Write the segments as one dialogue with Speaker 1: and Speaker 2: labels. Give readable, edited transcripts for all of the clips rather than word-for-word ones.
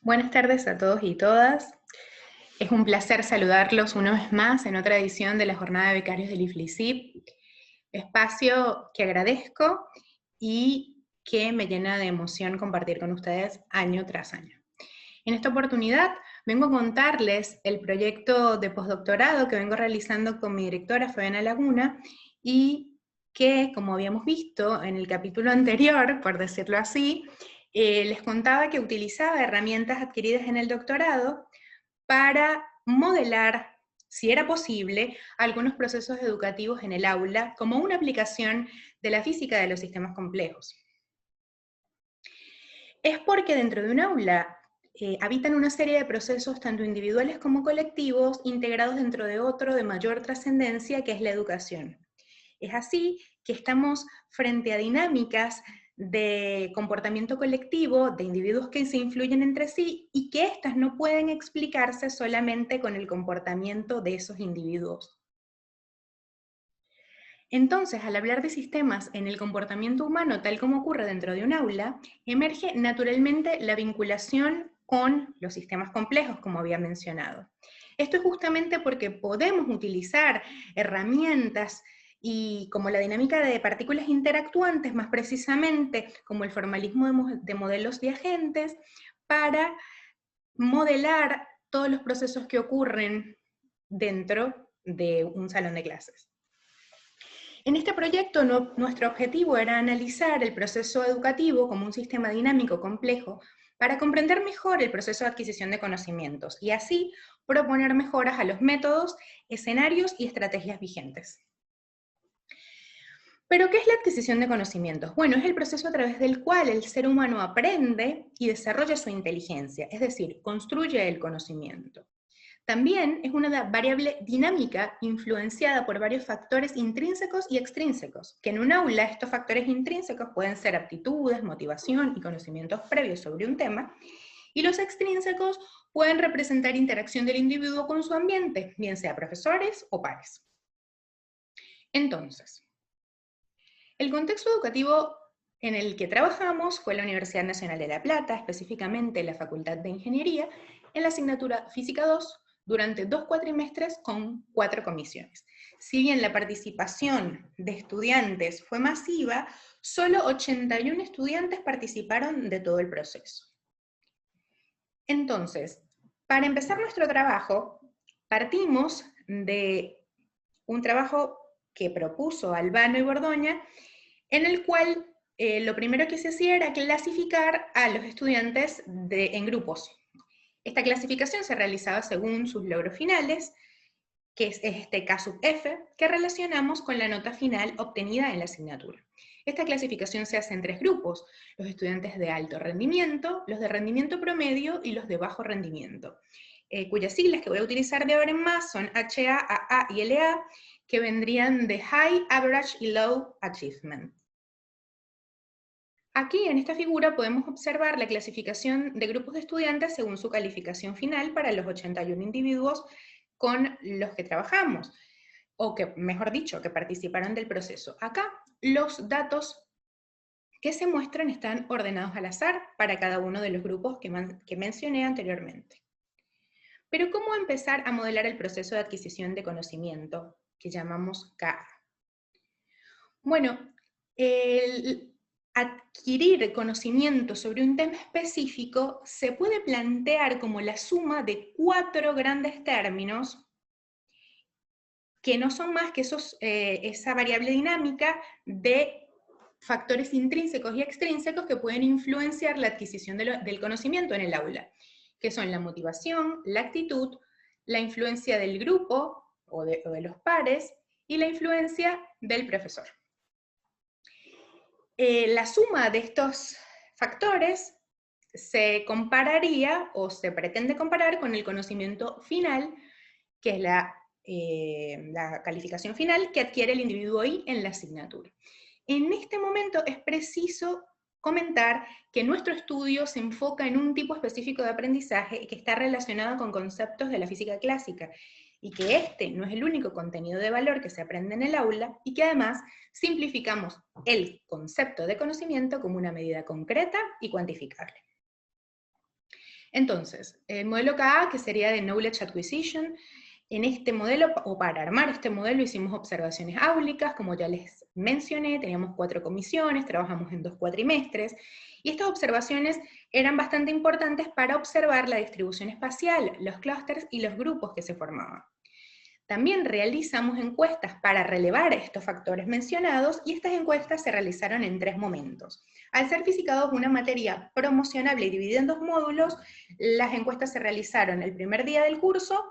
Speaker 1: Buenas tardes a todos y todas. Es un placer saludarlos una vez más en otra edición de la Jornada de Becarios del IFLISIP, espacio que agradezco y que me llena de emoción compartir con ustedes año tras año. En esta oportunidad vengo a contarles el proyecto de postdoctorado que vengo realizando con mi directora Fabiana Laguna y que, como habíamos visto en el capítulo anterior, por decirlo así, les contaba que utilizaba herramientas adquiridas en el doctorado para modelar, si era posible, algunos procesos educativos en el aula como una aplicación de la física de los sistemas complejos. Es porque dentro de un aula habitan una serie de procesos tanto individuales como colectivos integrados dentro de otro de mayor trascendencia que es la educación. Es así que estamos frente a dinámicas de comportamiento colectivo, de individuos que se influyen entre sí y que éstas no pueden explicarse solamente con el comportamiento de esos individuos. Entonces, al hablar de sistemas en el comportamiento humano, tal como ocurre dentro de un aula, emerge naturalmente la vinculación con los sistemas complejos, como había mencionado. Esto es justamente porque podemos utilizar herramientas y como la dinámica de partículas interactuantes, más precisamente como el formalismo de modelos de agentes, para modelar todos los procesos que ocurren dentro de un salón de clases. En este proyecto nuestro objetivo era analizar el proceso educativo como un sistema dinámico complejo para comprender mejor el proceso de adquisición de conocimientos y así proponer mejoras a los métodos, escenarios y estrategias vigentes. ¿Pero qué es la adquisición de conocimientos? Bueno, es el proceso a través del cual el ser humano aprende y desarrolla su inteligencia, es decir, construye el conocimiento. También es una variable dinámica influenciada por varios factores intrínsecos y extrínsecos, que en un aula estos factores intrínsecos pueden ser aptitudes, motivación y conocimientos previos sobre un tema, y los extrínsecos pueden representar interacción del individuo con su ambiente, bien sea profesores o pares. Entonces, el contexto educativo en el que trabajamos fue la Universidad Nacional de La Plata, específicamente la Facultad de Ingeniería, en la asignatura Física 2, durante 2 cuatrimestres con 4 comisiones. Si bien la participación de estudiantes fue masiva, solo 81 estudiantes participaron de todo el proceso. Entonces, para empezar nuestro trabajo, partimos de un trabajo que propuso Albano y Bordoña, en el cual lo primero que se hacía era clasificar a los estudiantes en grupos. Esta clasificación se realizaba según sus logros finales, que es este K sub F, que relacionamos con la nota final obtenida en la asignatura. Esta clasificación se hace en 3 grupos, los estudiantes de alto rendimiento, los de rendimiento promedio y los de bajo rendimiento, cuyas siglas que voy a utilizar de ahora en más son HA, AA y LA, que vendrían de High, Average y Low Achievement. Aquí en esta figura podemos observar la clasificación de grupos de estudiantes según su calificación final para los 81 individuos con los que trabajamos, o que, mejor dicho, que participaron del proceso. Acá los datos que se muestran están ordenados al azar para cada uno de los grupos que mencioné anteriormente. Pero ¿cómo empezar a modelar el proceso de adquisición de conocimiento, que llamamos KA? Bueno, adquirir conocimiento sobre un tema específico se puede plantear como la suma de 4 grandes términos que no son más que esa variable dinámica de factores intrínsecos y extrínsecos que pueden influenciar la adquisición del conocimiento en el aula, que son la motivación, la actitud, la influencia del grupo o de los pares y la influencia del profesor. La suma de estos factores se compararía o se pretende comparar con el conocimiento final, que es la calificación final que adquiere el individuo I en la asignatura. En este momento es preciso comentar que nuestro estudio se enfoca en un tipo específico de aprendizaje que está relacionado con conceptos de la física clásica, y que este no es el único contenido de valor que se aprende en el aula, y que además simplificamos el concepto de conocimiento como una medida concreta y cuantificable. Entonces, el modelo KA, que sería de Knowledge Acquisition, en este modelo, o para armar este modelo, hicimos observaciones áulicas, como ya les mencioné, teníamos 4 comisiones, trabajamos en 2 cuatrimestres, y estas observaciones eran bastante importantes para observar la distribución espacial, los clústeres y los grupos que se formaban. También realizamos encuestas para relevar estos factores mencionados, y estas encuestas se realizaron en 3 momentos. Al ser Física 2 una materia promocionable y dividida en 2 módulos, las encuestas se realizaron el primer día del curso,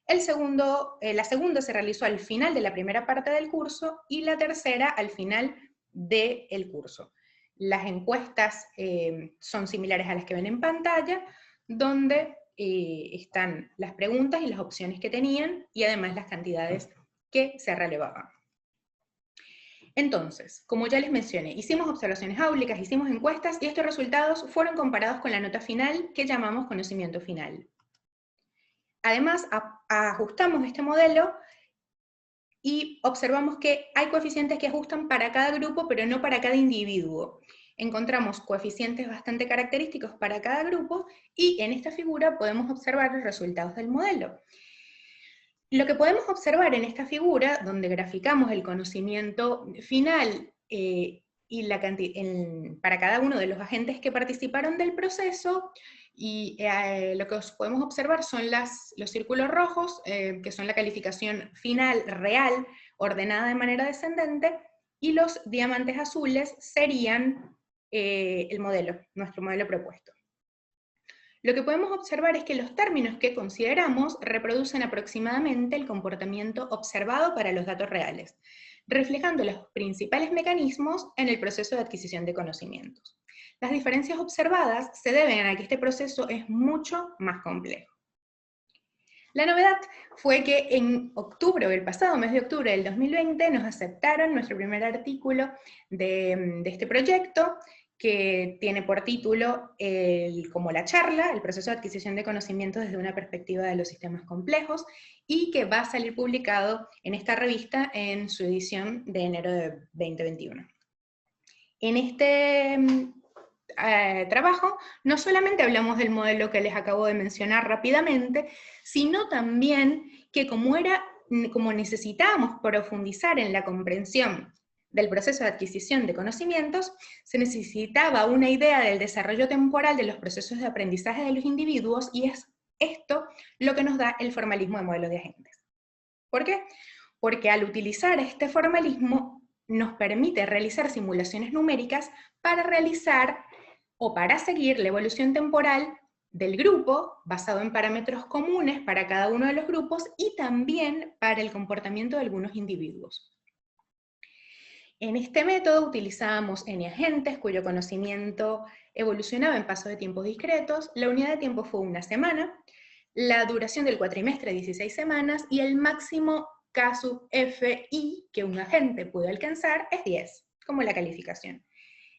Speaker 1: la segunda se realizó al final de la primera parte del curso, y la tercera al final del curso. Las encuestas son similares a las que ven en pantalla, donde están las preguntas y las opciones que tenían, y además las cantidades que se relevaban. Entonces, como ya les mencioné, hicimos observaciones áulicas, hicimos encuestas, y estos resultados fueron comparados con la nota final, que llamamos conocimiento final. Además, ajustamos este modelo y observamos que hay coeficientes que ajustan para cada grupo, pero no para cada individuo. Encontramos coeficientes bastante característicos para cada grupo, y en esta figura podemos observar los resultados del modelo. Lo que podemos observar en esta figura, donde graficamos el conocimiento final y para cada uno de los agentes que participaron del proceso, y lo que podemos observar son los círculos rojos, que son la calificación final real, ordenada de manera descendente, y los diamantes azules serían nuestro modelo propuesto. Lo que podemos observar es que los términos que consideramos reproducen aproximadamente el comportamiento observado para los datos reales, reflejando los principales mecanismos en el proceso de adquisición de conocimientos. Las diferencias observadas se deben a que este proceso es mucho más complejo. La novedad fue que en octubre, o el pasado mes de octubre del 2020, nos aceptaron nuestro primer artículo de este proyecto, que tiene por título como la charla, el proceso de adquisición de conocimientos desde una perspectiva de los sistemas complejos, y que va a salir publicado en esta revista en su edición de enero de 2021. En este trabajo, no solamente hablamos del modelo que les acabo de mencionar rápidamente, sino también que como necesitábamos profundizar en la comprensión del proceso de adquisición de conocimientos, se necesitaba una idea del desarrollo temporal de los procesos de aprendizaje de los individuos, y es esto lo que nos da el formalismo de modelo de agentes. ¿Por qué? Porque al utilizar este formalismo nos permite realizar simulaciones numéricas para realizar o para seguir la evolución temporal del grupo, basado en parámetros comunes para cada uno de los grupos, y también para el comportamiento de algunos individuos. En este método utilizábamos N agentes, cuyo conocimiento evolucionaba en paso de tiempos discretos, la unidad de tiempo fue 1 semana, la duración del cuatrimestre 16 semanas, y el máximo K sub FI que un agente puede alcanzar es 10, como la calificación.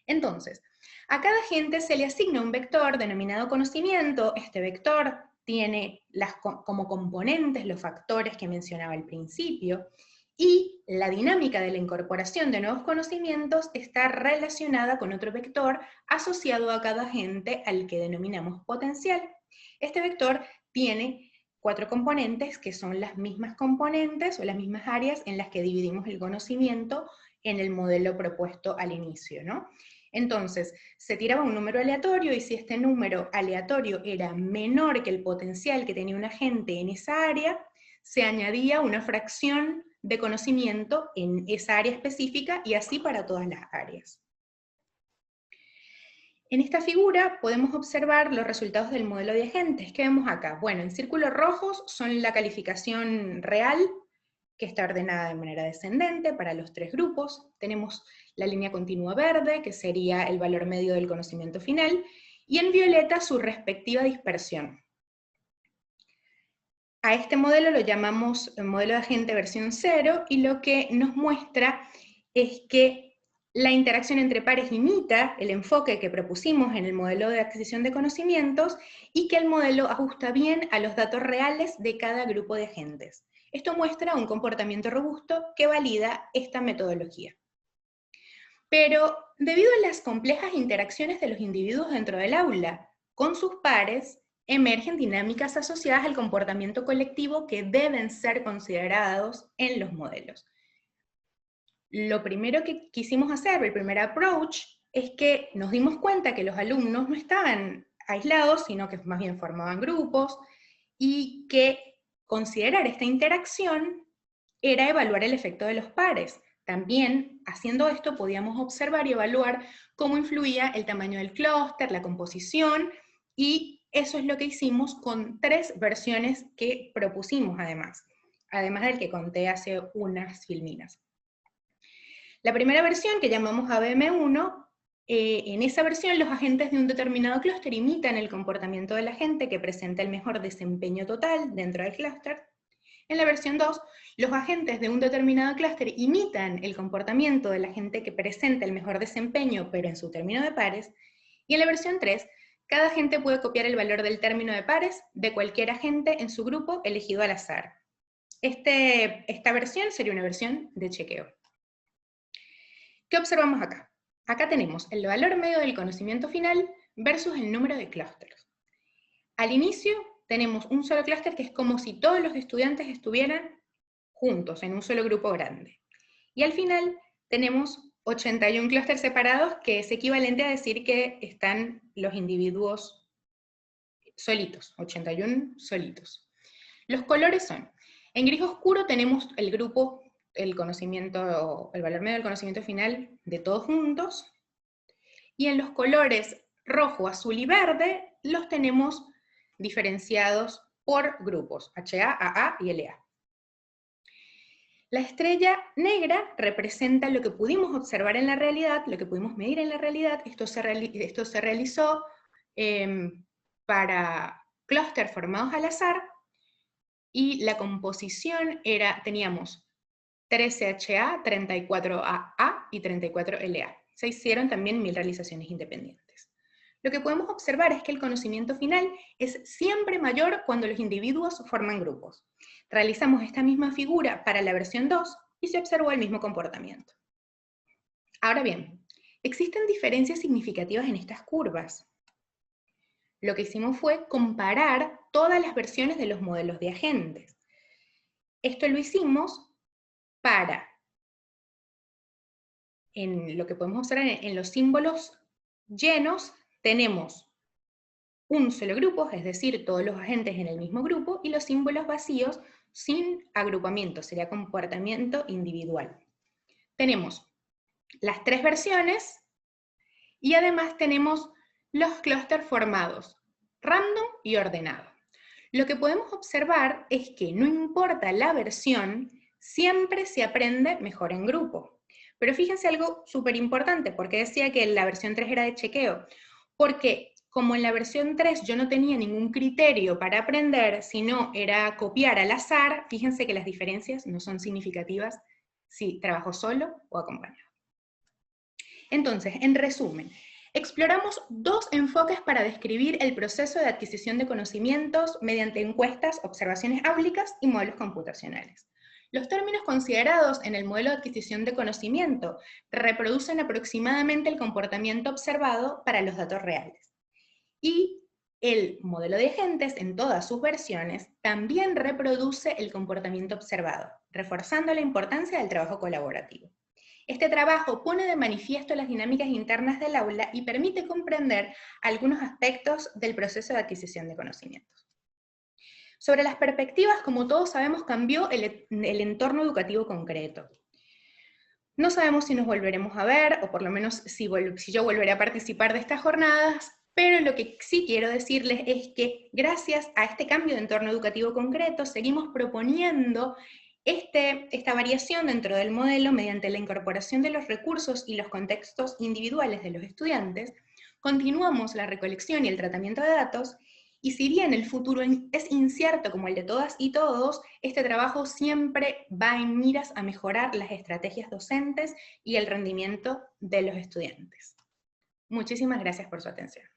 Speaker 1: Entonces, a cada agente se le asigna un vector denominado conocimiento. Este vector tiene como componentes los factores que mencionaba al principio, y la dinámica de la incorporación de nuevos conocimientos está relacionada con otro vector asociado a cada agente, al que denominamos potencial. Este vector tiene 4 componentes, que son las mismas componentes o las mismas áreas en las que dividimos el conocimiento en el modelo propuesto al inicio, ¿no? Entonces, se tiraba un número aleatorio, y si este número aleatorio era menor que el potencial que tenía un agente en esa área, se añadía una fracción de conocimiento en esa área específica, y así para todas las áreas. En esta figura podemos observar los resultados del modelo de agentes. ¿Qué vemos acá? Bueno, en círculos rojos son la calificación real, que está ordenada de manera descendente para los 3 grupos. Tenemos la línea continua verde, que sería el valor medio del conocimiento final, y en violeta su respectiva dispersión. A este modelo lo llamamos el modelo de agente versión 0, y lo que nos muestra es que la interacción entre pares imita el enfoque que propusimos en el modelo de adquisición de conocimientos, y que el modelo ajusta bien a los datos reales de cada grupo de agentes. Esto muestra un comportamiento robusto que valida esta metodología. Pero debido a las complejas interacciones de los individuos dentro del aula con sus pares, emergen dinámicas asociadas al comportamiento colectivo que deben ser considerados en los modelos. Lo primero que quisimos hacer, el primer approach, es que nos dimos cuenta que los alumnos no estaban aislados, sino que más bien formaban grupos, y que considerar esta interacción era evaluar el efecto de los pares. También, haciendo esto, podíamos observar y evaluar cómo influía el tamaño del clúster, la composición, y eso es lo que hicimos con 3 versiones que propusimos además del que conté hace unas filminas. La primera versión, que llamamos ABM1, en esa versión los agentes de un determinado clúster imitan el comportamiento del agente que presenta el mejor desempeño total dentro del clúster. En la versión 2, los agentes de un determinado clúster imitan el comportamiento del agente que presenta el mejor desempeño, pero en su término de pares. Y en la versión 3, cada agente puede copiar el valor del término de pares de cualquier agente en su grupo elegido al azar. Esta versión sería una versión de chequeo. ¿Qué observamos acá? Acá tenemos el valor medio del conocimiento final versus el número de clústeres. Al inicio tenemos un solo clúster que es como si todos los estudiantes estuvieran juntos en un solo grupo grande. Y al final tenemos 81 clústeres separados, que es equivalente a decir que están los individuos solitos, 81 solitos. Los colores son, en gris oscuro tenemos el grupo, el valor medio del conocimiento final de todos juntos, y en los colores rojo, azul y verde los tenemos diferenciados por grupos, HA, AA y LA. La estrella negra representa lo que pudimos observar en la realidad, lo que pudimos medir en la realidad. Esto se realizó para clústeres formados al azar, y la composición teníamos 13 HA, 34 AA y 34 LA. Se hicieron también 1000 realizaciones independientes. Lo que podemos observar es que el conocimiento final es siempre mayor cuando los individuos forman grupos. Realizamos esta misma figura para la versión 2 y se observó el mismo comportamiento. Ahora bien, existen diferencias significativas en estas curvas. Lo que hicimos fue comparar todas las versiones de los modelos de agentes. Esto lo hicimos en lo que podemos observar en los símbolos llenos, tenemos un solo grupo, es decir, todos los agentes en el mismo grupo, y los símbolos vacíos sin agrupamiento, sería comportamiento individual. Tenemos las 3 versiones, y además tenemos los clústeres formados, random y ordenado. Lo que podemos observar es que no importa la versión, siempre se aprende mejor en grupo. Pero fíjense algo súper importante, porque decía que la versión 3 era de chequeo, porque como en la versión 3 yo no tenía ningún criterio para aprender, sino era copiar al azar, fíjense que las diferencias no son significativas si trabajo solo o acompañado. Entonces, en resumen, exploramos 2 enfoques para describir el proceso de adquisición de conocimientos mediante encuestas, observaciones áulicas y modelos computacionales. Los términos considerados en el modelo de adquisición de conocimiento reproducen aproximadamente el comportamiento observado para los datos reales. Y el modelo de agentes, en todas sus versiones, también reproduce el comportamiento observado, reforzando la importancia del trabajo colaborativo. Este trabajo pone de manifiesto las dinámicas internas del aula y permite comprender algunos aspectos del proceso de adquisición de conocimientos. Sobre las perspectivas, como todos sabemos, cambió el entorno educativo concreto. No sabemos si nos volveremos a ver, o por lo menos si yo volveré a participar de estas jornadas, pero lo que sí quiero decirles es que gracias a este cambio de entorno educativo concreto, seguimos proponiendo esta variación dentro del modelo mediante la incorporación de los recursos y los contextos individuales de los estudiantes. Continuamos la recolección y el tratamiento de datos, y si bien el futuro es incierto como el de todas y todos, este trabajo siempre va en miras a mejorar las estrategias docentes y el rendimiento de los estudiantes. Muchísimas gracias por su atención.